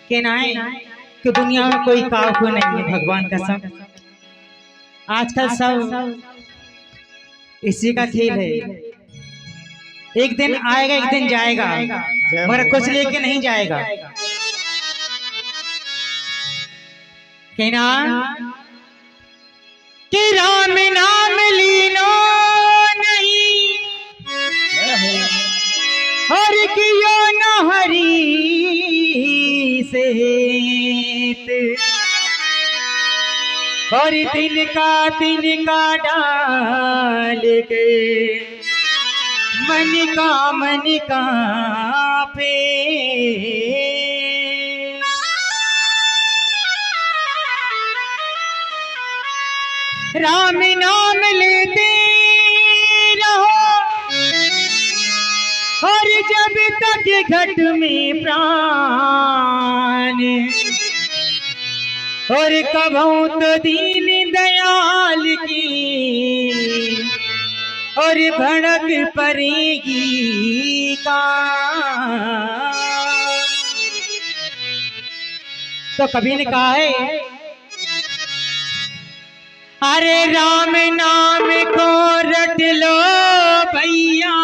कहना है कि दुनिया में कोई काबू नहीं है भगवान का सब। आजकल सब इसी का खेल है। एक दिन आएगा एक दिन जाएगा, मगर कुछ लेके नहीं जाएगा। कहना कि राम नाम लीनो नहीं और कियो न हरि से, और तिनका डाल के मन का पे। राम नाम लेते रहो और जब तक घट में प्राण, और कभू तो दीन दयाल की और भड़क पड़ेगी का। तो कभी ने कहा है, अरे राम नाम को रट लो भैया।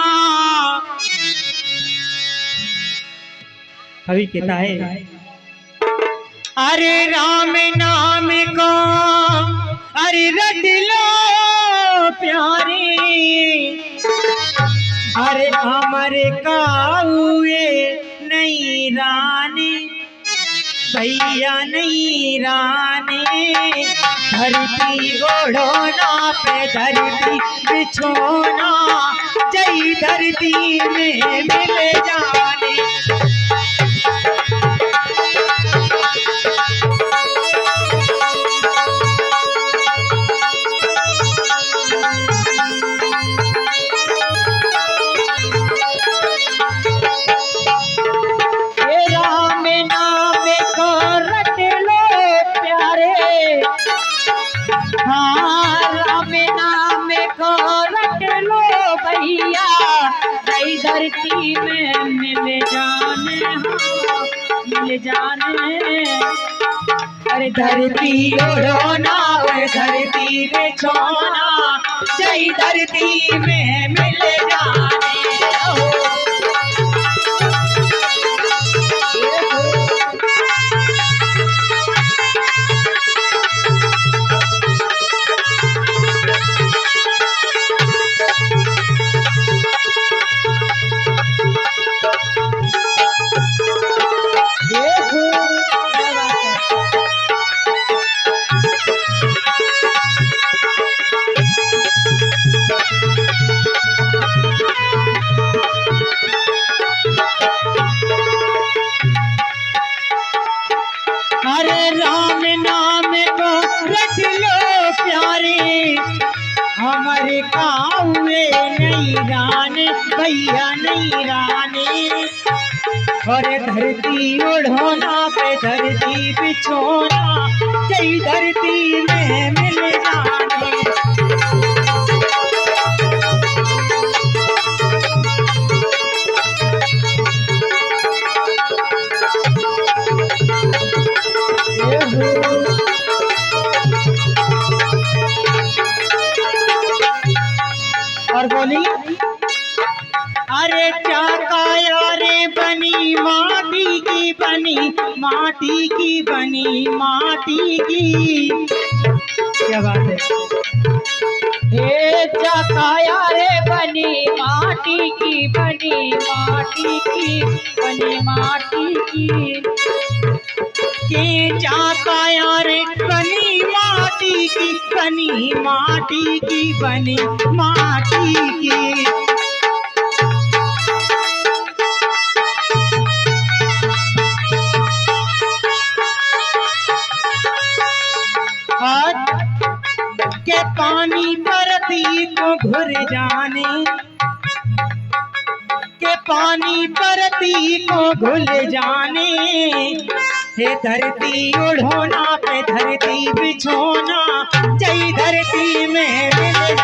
कभी कहता है, अरे राम नाम को अरे रट लो प्यारे, अरे अमर काहुए नहीं रानी भैया नहीं रानी। धरती ओढ़ोना पे धरती बिछोना, जय धरती में मिल जाने। धरती में मिल जाने, मिल जाने। अरे धरती ओढ़ोना धरती बिछोना, जय धरती में मिल जाने। अरे राम नाम को रख लो प्यारे, हमारे काहुए नहीं रानी भैया नहीं रानी। और धरती ओढ़ोना पे धरती बिछोना, जय धरती में मिल जाने। और बोली, अरे चाकाया रे बनी माटी की बनी, माटी की बनी माटी की। क्या बात है। हे चाकाया रे बनी माटी की बनी, माटी की बनी माटी की। के चाकाया रे बनी माटी की बनी, माटी की बनी माटी की। के पानी परती को घुर जाने, के पानी परती को घुल जाने। हे धरती ओढ़ोना पे धरती बिछोना, जय धरती में मिल।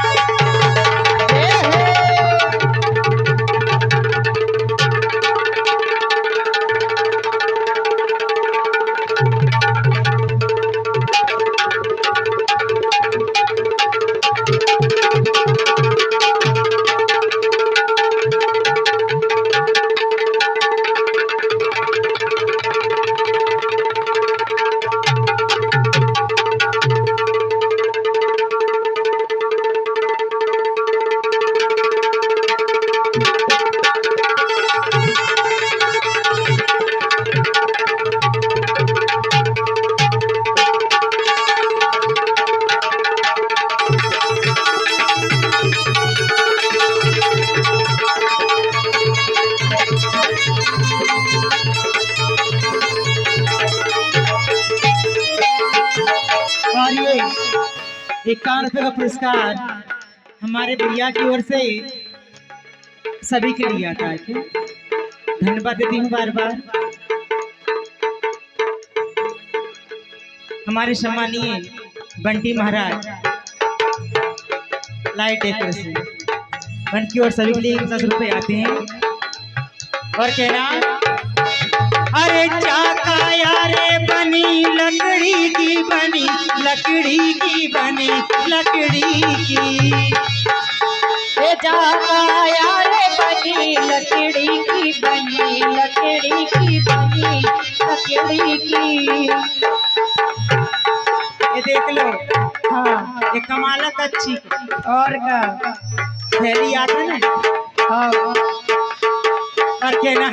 51 रुपये का पुरस्कार हमारे भैया की ओर से सभी के लिए आता है। धन्यवाद देती हूँ बार बार हमारे सम्मानीय बंटी महाराज लाइट डेकोरेशन बन की ओर सभी के लिए 10 रुपये आते हैं। और कहना अरे चाका यारे बनी लकड़ी की बनी लकड़ी की बनी लकड़ी की ये चाका यारे बनी लकड़ी की बनी लकड़ी की बनी लकड़ी की। ये देख लो। हाँ ये कमाल का अच्छी और का थैली आता ना। हाँ और कहना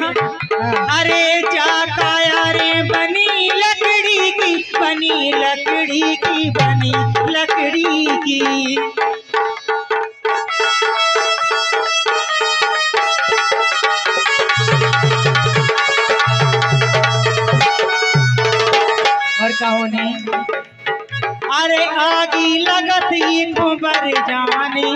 अरे चाका यारे बनी लकड़ी की बनी लकड़ी की बनी लकड़ी की। और कहो ने अरे आगी लगत बर जाने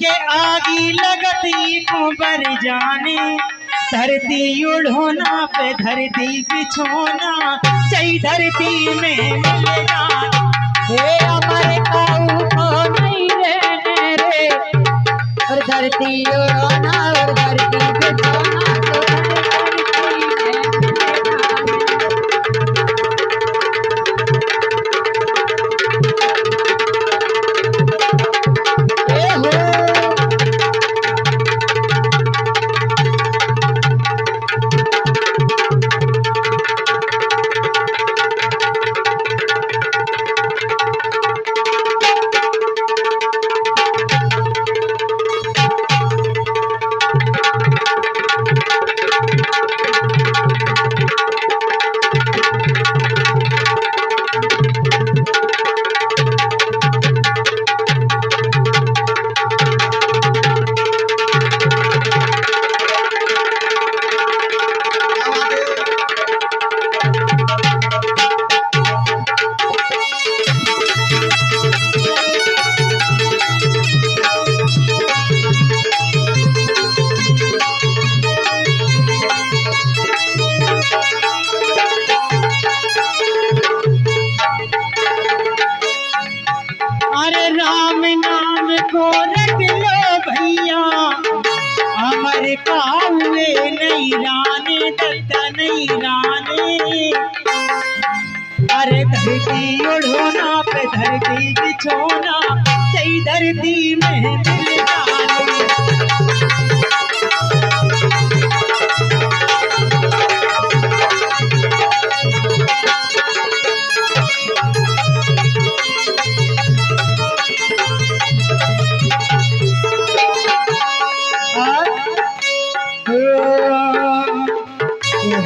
के आगी लगती बर जाने धरती उड़ोना पे धरती बिछोना चई धरती में मिल जाना। हे अमर काऊ को नहीं रहने रे और धरती उड़ाना और धरती बिछाना तो कावे नहीं राने दत्ता नहीं राने। अरे धरती उड़ोना पे धरती बिछोना चई धरती में मिल जाने।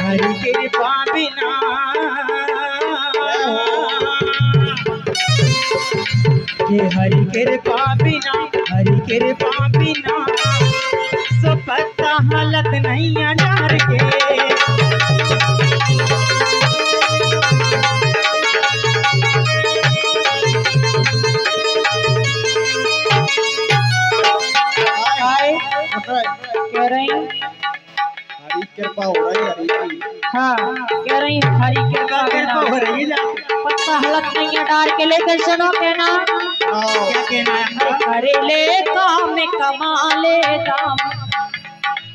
हरि कृपा बिना हरि कृपा बिना हरि कृपा बिना सो पता हालत नहीं डर के। कह रही हरी कृपा हो रही हरी की। हाँ कह रही हरी कृपा हो रही है पत्ता हलक नहीं है डार के लेकर सुनो कहना क्या कहना है। करे ले काम कमा ले दाम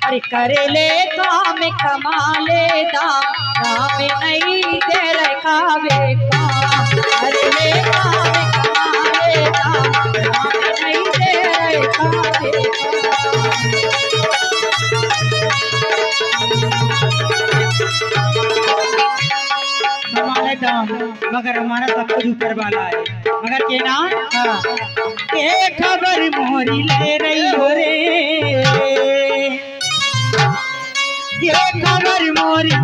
अरे करे ले काम कमा ले दाम राम नहीं दे रखा काम करे ले काम कमा ले दाम राम नहीं दे रखा मगर हमारा सब कुछ ऊपर वाला है। मगर के नाम ये खबर मोरी ले रही हो रे ये खबर मोरी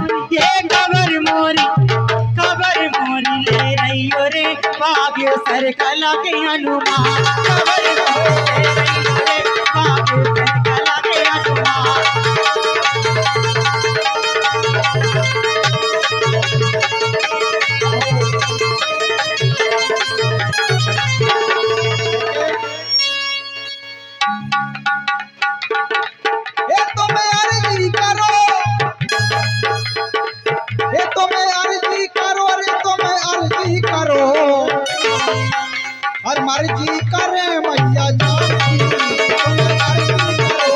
ले रही हो रे भाग्य सर कला के हनुमान खबर मोरी ले रही हो रे भाग्य सर कला के हनुमान। आरती करे मैया जानकी तुम्हें आरती करो।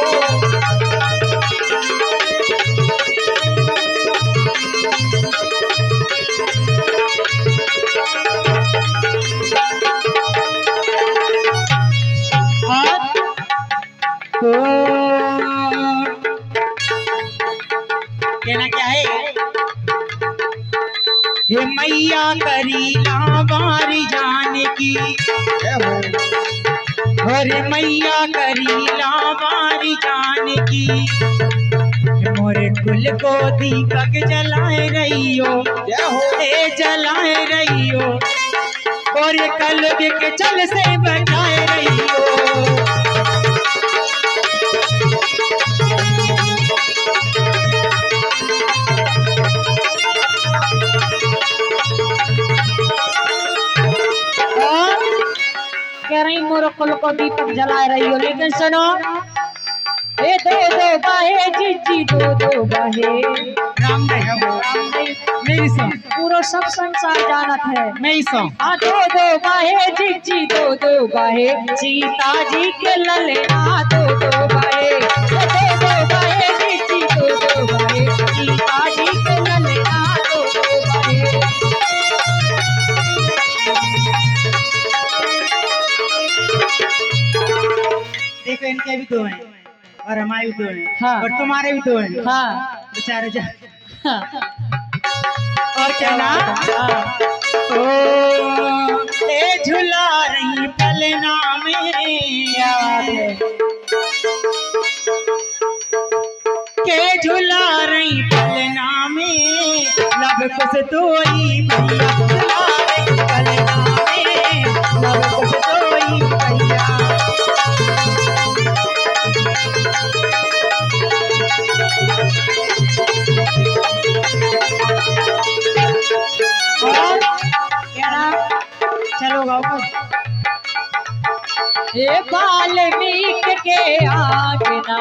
और कहना क्या है? हे मैया करीला बारी जान की, जय हो। और मैया करीला बारी जान की, मोरे कुल को दीपक जलाए रही हो, जय हो। ए जलाए रही हो, और कलयुग के चल से बचाए रही हो। कह रही मोर कुल को दीपक जलाए रही हो, लेकिन सुनो ए दो दो बाहे जीजी दो दो बाहे राम दे मेरी सॉन्ग पूरा सब संसार जानत है। मेरी सॉन्ग हाँ दो दो बाहे जीजी दो दो बाहे सीता जी के ललना दो दो बाहे दो दो बाहे जीजी दो दो बाहे सीता जी के ललना दो दो बाहे। देखो इनके भी दो हैं और हमारे भी दो हैं, हाँ। और तुम्हारे भी दो हैं। हाँ बेचारे जा हाँ और क्या ना हाँ। ओ ए झुला रही पलना में, क्या बात है। के झुला रही पलना में, लब कुछ तोई भैया झुला रही पलना में, लब कुछ तोई भैया। और क्या ना चलो गाओ ए वाल्मीकि के आंगना,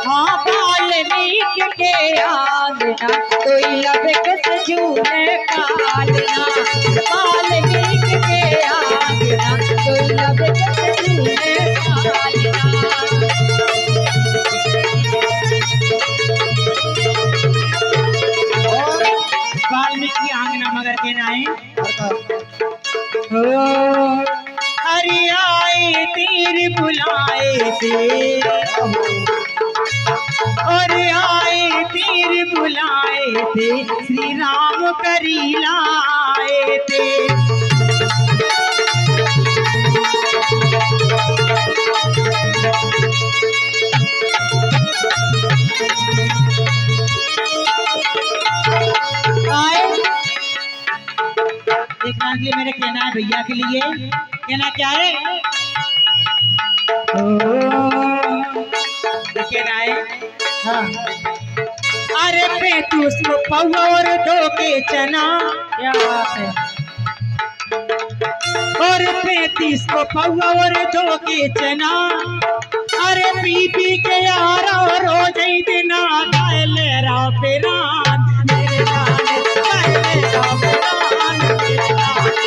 हाँ वाल्मीकि के आंगना कोई लब कस झूले पालना, वाल्मीकि के आंगना कोई लब कस झूले पालना। और वाल्मीकि आंगना मगर के नाए हरकत हो अरे आए तीर बुलाए थे, और आए तीर बुलाए थे, श्री राम करीला आए थे। देखना के लिए मेरे कहना है भैया के लिए, कहना क्या है? कहना है हाँ अरे 35 को पौवा और 2 के चना, क्या बात है। और 35 को पौवा और 2 के चना, अरे पी पी के यार रोज ही दिना गाय ले रहा पेरान मेरे नाने, गाय ले रहा पेरान मेरे नाने।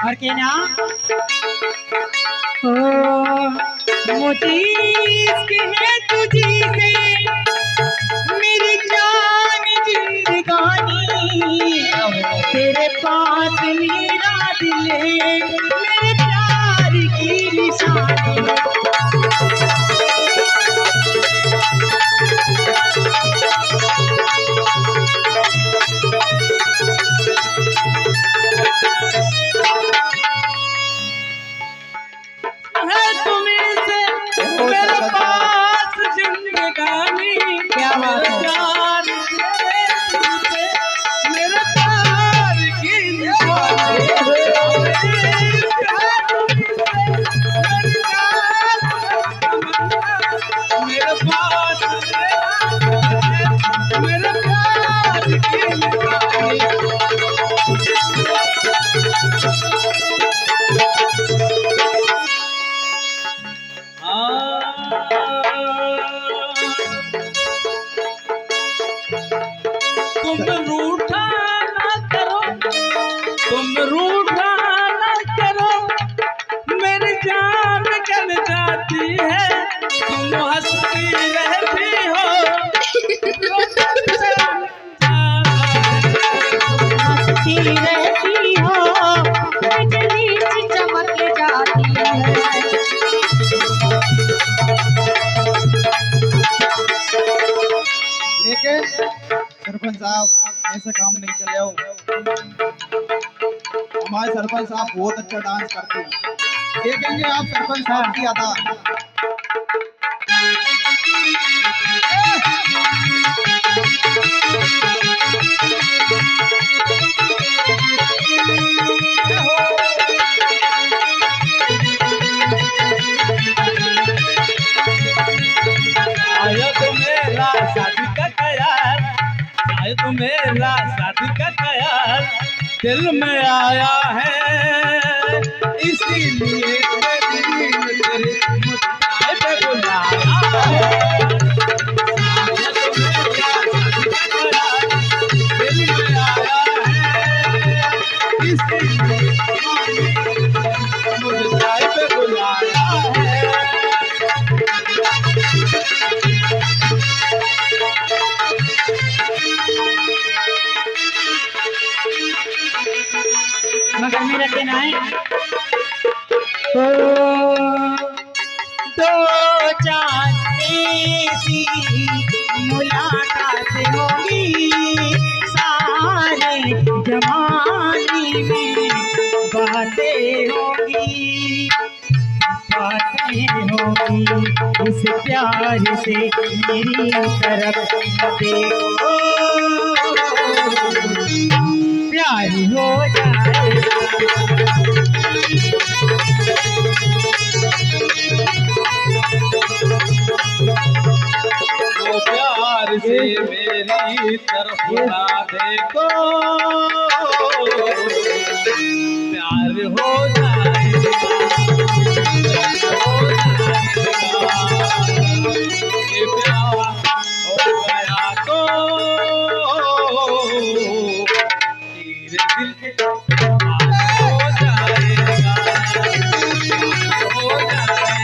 और कहना मुझे इश्क है तुझी से मेरी जान जिंदगानी, तेरे पास मेरा दिल है मेरे प्यार की निशानी। है तुम्हें से मेरे पास जिंदगानी, क्या बात है। प्यार मेरे प्यार की निशानी। जाती है। लेकिन सरपंच साहब ऐसा काम नहीं चले हो। हमारे सरपंच साहब बहुत अच्छा डांस करते हैं। देखेंगे आप सरपंच साहब की अदा। शायद मेरा शादी का ख्याल, शायद मेरा शादी का ख्याल दिल में आया है, इसीलिए तेरी मुस्कान पे बुलाया है। शायद मेरा शादी का ख्याल दिल में आया है, इसीलिए मुस्कान पे बुलाया है। मगर मेरा कहना है ओ दो चांद ऐसी मुलाकात होगी, सारे जमाने में बातें होगी, बातें होगी। इस प्यार से मेरी तरफ देखो, प्यार हो जाएगा। वो प्यार से मेरी तरफ ना देखो, प्यार हो जाएगा, ये प्यार हो गया तो तेरे दिल के पास हो जाएगा, हो जाएगा।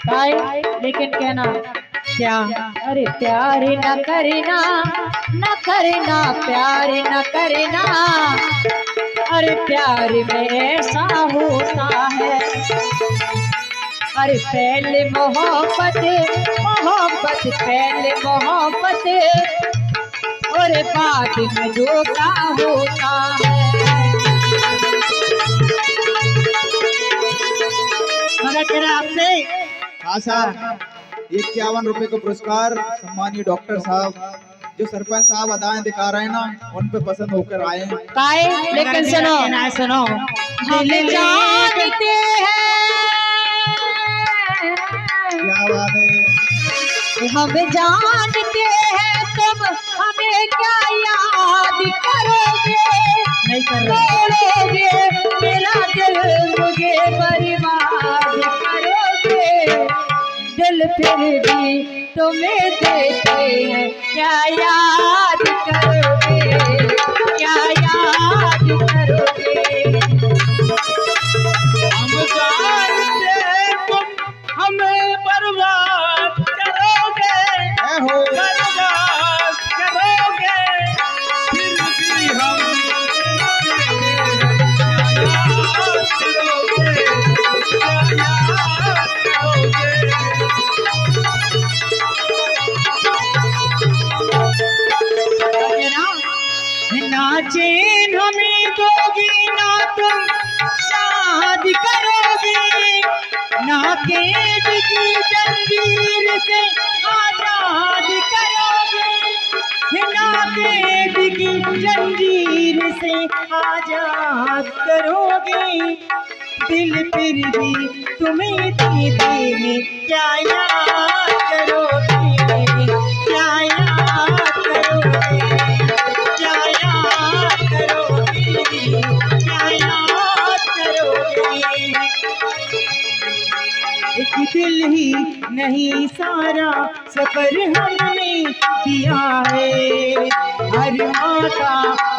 भाई लेकिन कहना क्या अरे प्यार न करना, न करना प्यार न करना, अरे प्यार में ऐसा होता है। अरे पहले मोहब्बत, मोहब्बत पहले मोहब्बत, और बाद में धोखा होता है। मगर तेरा आपसे हाँ साहब, 51 रुपए का पुरस्कार सम्मानीय डॉक्टर साहब जो सरपंच साहब अदाएं दिखा रहे हैं ना, उन पे पसंद होकर आए हैं। काहे लेकिन सुनो, कहना है सुनो, हम जानते हैं, क्या बात है। हम जानते हैं तुम हमें क्या याद करोगे, नहीं कर रहा। तोड़ोगे मेरा दिल, मुझे बर्बाद करोगे। दिल फिर भी तुम्हें देते हैं, क्या याद करोगे, क्या याद करोगे। हम जानते तुम हमें बर्बाद करोगे, हो बर्बाद करोगे, फिर भी हम ना चैन हमें दोगी, ना तुम शादी करोगे, ना कैद की जंजीर से आजाद करोगे, ना कैद की जंजीर से आजाद करोगे। दिल फिर भी तुम्हें देते हैं, क्या याद करोगे, क्या याद करोगे, क्या याद करोगे, क्या याद करोगे। एक दिल ही नहीं सारा सफर हमने किया है, हर माँ का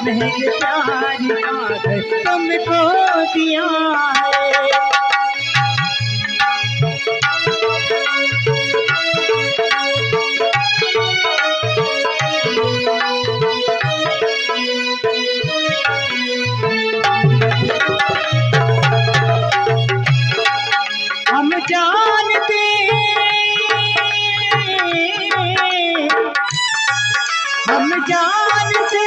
महल प्यार का घर तुमको दिया है। जान से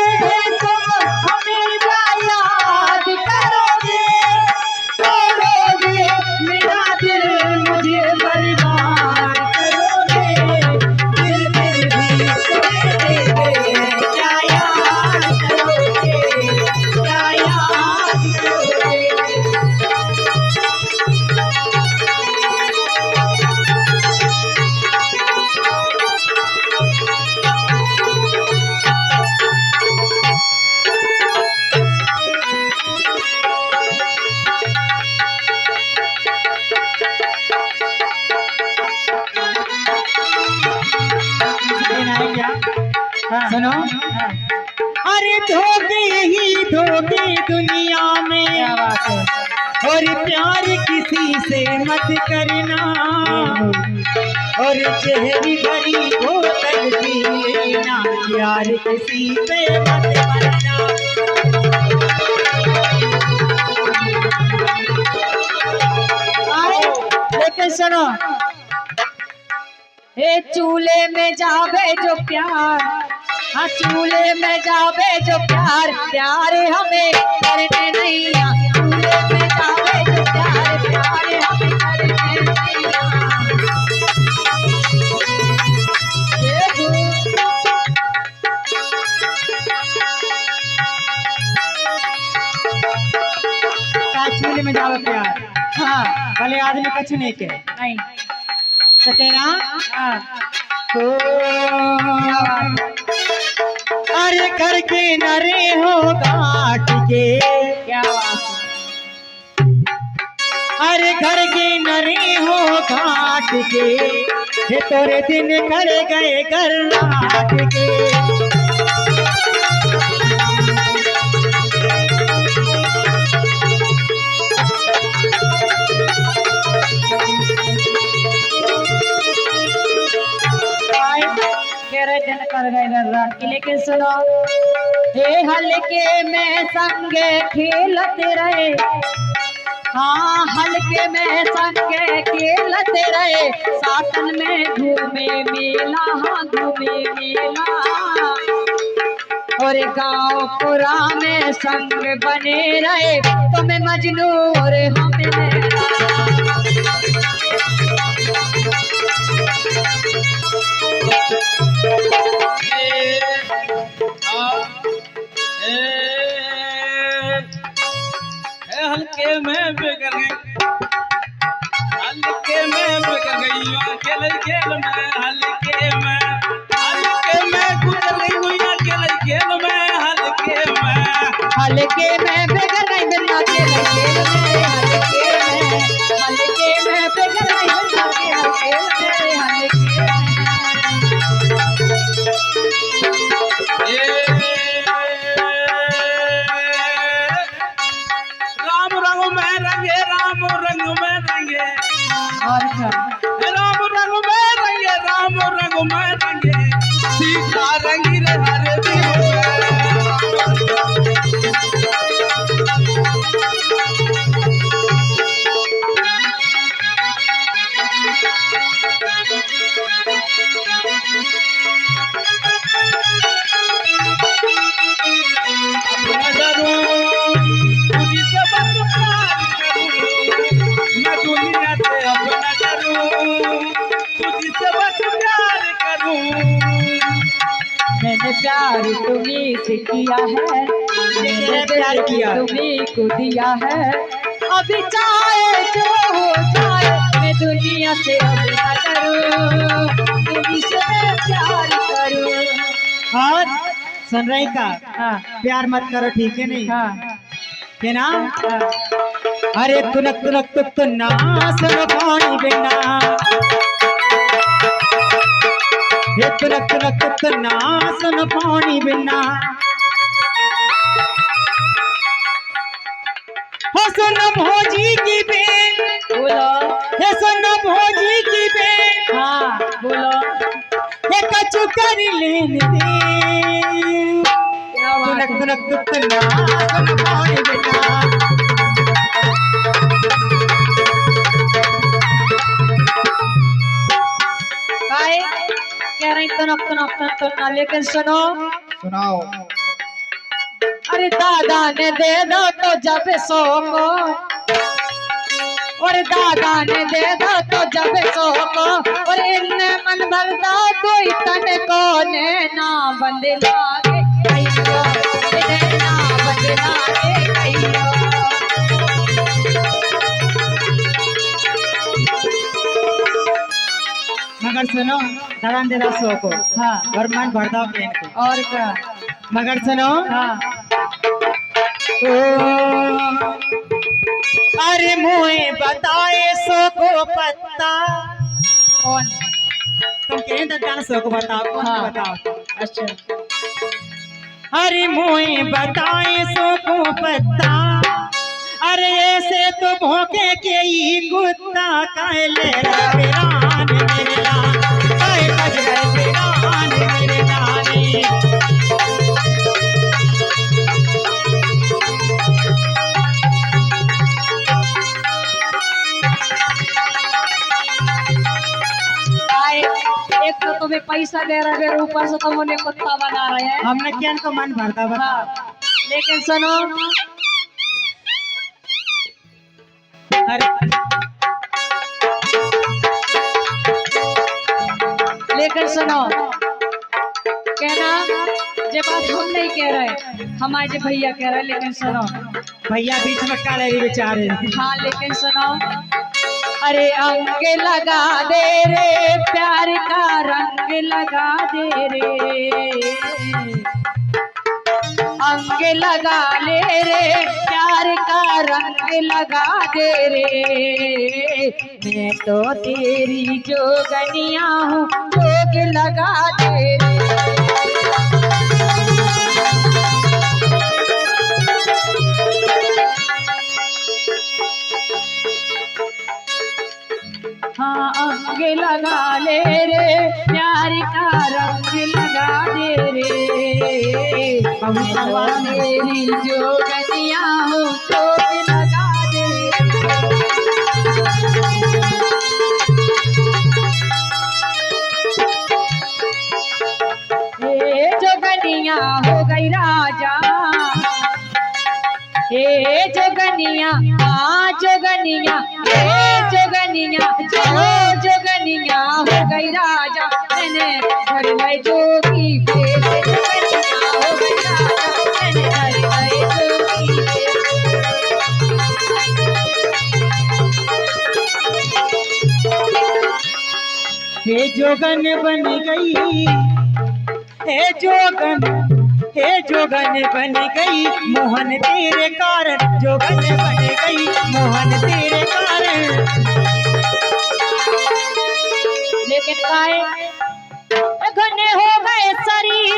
तुम हमेशा याद करोगे, तोड़ोगे मेरा दिल, मुझे बर्बाद करोगे, दिल फिर भी तोड़ोगे, क्या याद करोगे, क्या याद करोगे। सुनो, अरे धोखे ही धोखे दुनिया में, क्या बात है। और प्यार किसी से मत करना, और चेहरी भरी बोतल पी लेना, प्यार किसी पे मत करना। लेकिन सुनो, हे चूल्हे में जावे जो प्यार, हाँ चूल्हे में जावे जो प्यार, प्यार हमें करने नहीं आ। चूल्हे में जावे जो प्यार, प्यार हमें करने नहीं आ। चूल्हे में जावे प्यार, हाँ भले आदमी कछ नहीं के नहीं सकेना। हाँ अरे करके नरे हो गाट के, क्या बात है। अरे घर के नरे हो घाट के, ये तोरे दिन कर गए गर्राट के। दिन कर गए रात की। लेकिन सुनो, हे हल्के में संगे खेलते रहे, हाँ हल्के में संगे खेलते रहे, साटन में घूमे मेला, हाँ घूमे मेला, और गांव पुरा में संग बने रहे, तुम्हें मजनू और हमें लैला। हल्के में बिगड़ गई, हल्के में बिगड़ गई, अकेले खेल में, हल्के में गुजर गई गुइया, अकेले खेल में, हल्के में बिगड़ गई बिना अकेले खेल में, हल्के में बिगड़ गई बिना अकेले खेल में, हल्के में। राम रंग में रंगे, राम रंग में रंगे, और क्या राम रंग में रंगे, राम रंग में रंगे, सीता रंगी रे हरे मैंने प्यार तुम्हीं से किया है, मैंने प्यार किया तुम्हीं को दिया है, अभी चाहे जो हो जाए मैं दुनिया से अब न डरूं, तुम्हीं से मैं प्यार करूं। और सुन रही का, हाँ प्यार मत करो ठीक है नहीं, हाँ है ना। हाँ अरे तुनक तुनक तुक तो ना सुनो पानी बिना, ये तुनक तुनक तुक तो ना सुनो पानी बिना, हो सुनो भोजी की बेन, बोलो, हे सुनो भोजी की बेन, हाँ बोलो, हे कछु कर लेन दे, क्या बात तुनक है। तुनक तुक तो ना सुनो पानी बिना। कह रही तनक तनक तनक तनक, लेकिन सुनो, सुनाओ। अरे दादा ने दे दो तो जब सो को, और दादा ने दे दो तो जब सो को, और इनने मन भरता कोई तन को ने ना बदला के कहियो, इन्हें ना बदला के कहियो। मगर सुनो दगान दे दो सो को हाँ और मन भर दो प्रेम को। और क्या। मगर सुनो हाँ ओ, अरे मुझे बताए सो को पत्ता। कौन? तुम कहें तो गाना सो को बताओ, कौन हाँ। बताओ। अच्छा अरे मुझे बताए सो को पत्ता, अरे ऐसे तो भौंके के ही कुत्ता काले रान मेरे लान, काहे बज गए रान मेरे लाने। आए, एक तो तुम्हें पैसा दे रहे हैं, ऊपर से तुम उन्हें कुत्ता बना रहे हैं। हमने क्या इनको मन भरता बता। हाँ लेकिन सुनो, अरे लेकिन सुनो, कहना ये बात हम नहीं कह रहे, हमारे भैया कह रहे। लेकिन सुनो भैया बीच में काले भी बेचारे। हाँ लेकिन सुनो, अरे अंग लगा दे रे प्यार का रंग लगा दे रे, अंग लगा ले रे प्यार का रंग लगा दे रे, मैं तो तेरी जोगनिया हूँ जोग लगा दे रे। हाँ अंग लगा ले रे प्यार का रंग लगा दे रे, मैं तो तेरी जोगनिया हूँ जोग लगा दे रे। जोगनिया हो गई राजा, हे जोगनिया हाँ जोगनिया, हे जोगनिया जो जोगनिया हो गई राजा, मैंने घर में जोगी भेष, जोगनिया हो गई राजा, मैंने घर में जोगी भेष। हे जोगन बन गई, हे जोगन, हे जोगन बन गई मोहन तेरे कारण, जोगन बन गई मोहन तेरे कारण। लेकिन काहे घने हो गए शरीर